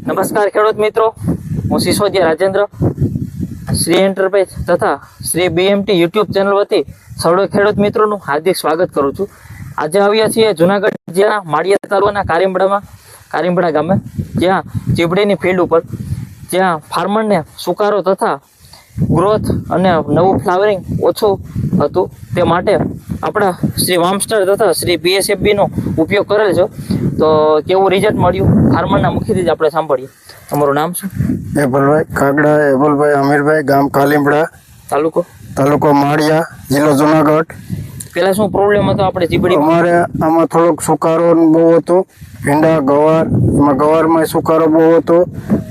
નમસ્કાર ખેડૂત મિત્રો, હું સિસોદિયા રાજેન્દ્ર શ્રી એન્ટરપ્રાઇઝ તથા શ્રી બીએમટી યુટ્યુબ ચેનલ વતી સૌ ખેડૂત મિત્રોનું હાર્દિક સ્વાગત કરું છું. આજે આવ્યા છીએ જુનાગઢ જિલ્લાના માળિયા તાલુકાના કારીમડા ગામે, જ્યાં ચીબડીની ફિલ્ડ ઉપર જ્યાં ફાર્મરને સુકારો તથા ગ્રોથ અને નવું ફ્લાવરિંગ ઓછું હતું, તે માટે આપણા શ્રી વામસ્ટાર તથા શ્રી PSFBનો ઉપયોગ કરેલ છે. તો કેવું રિઝલ્ટ મળ્યું ફાર્મરના મુખ્યથી જ આપણે સાંભળીએ. તમારું નામ શું? એબલભાઈ કાગડા, એબલભાઈ અમીરભાઈ, ગામ કાલીમડા, તાલુકો માળિયા, જિલ્લો જુનાગઢ. પેલા શું પ્રોબ્લેમ હતો આપણે ચીબડી? અમારે આમાં થોડોક સુકારો બહુ હતો, ભીંડા ગવાર, એમાં ગવારમાં સુકારો બહુ હતો.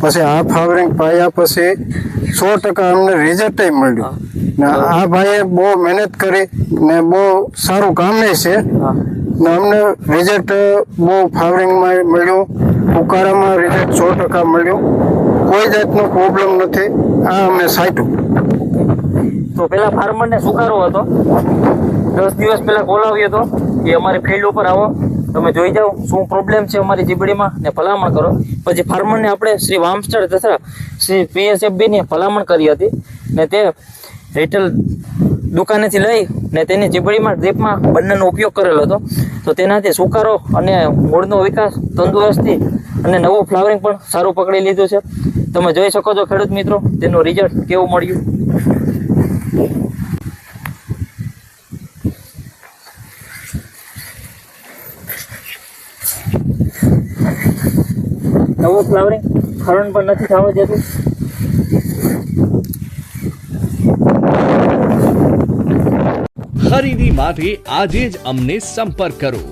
પછી આ ફ્લાવરિંગ પાયા પછી 100% અમને રિઝલ્ટ મળ્યું. ને આ ભાઈએ બહુ મહેનત કરી ને બહુ સારું કામ છે ને અમને રિઝલ્ટ બહુ ફ્લાવરિંગમાં મળ્યું, ઉકાળામાં રિઝલ્ટ 100% મળ્યું. કોઈ જાતનો પ્રોબ્લેમ નથી. આ અમને સાચું. તો પેલા ફાર્મરને સુકારો હતો, 10 દિવસ પહેલા બોલાવ્યો હતો કે અમારી ફિલ્ડ ઉપર આવો, તમે જોઈ જાઓ શું પ્રોબ્લેમ છે અમારી ચીબડીમાં ને ભલામણ કરો. પછી ફાર્મરને આપણે શ્રી વામસ્ટાર તથા શ્રી PSFBની ભલામણ કરી હતી ને તે રિટેલ દુકાનેથી લઈ ને તેની ચીબડીમાં ડ્રીપમાં બંનેનો ઉપયોગ કરેલો હતો. તો તેનાથી સુકારો અને મૂળનો વિકાસ, તંદુરસ્તી અને નવું ફ્લાવરિંગ પણ સારું પકડી લીધું છે. તમે જોઈ શકો છો ખેડૂત મિત્રો તેનું રિઝલ્ટ કેવું મળ્યું. નવું ફ્લાવરિંગ ખરણ પણ નથી થવા જતું. ખરીદી માટે આજે જ અમને સંપર્ક કરો.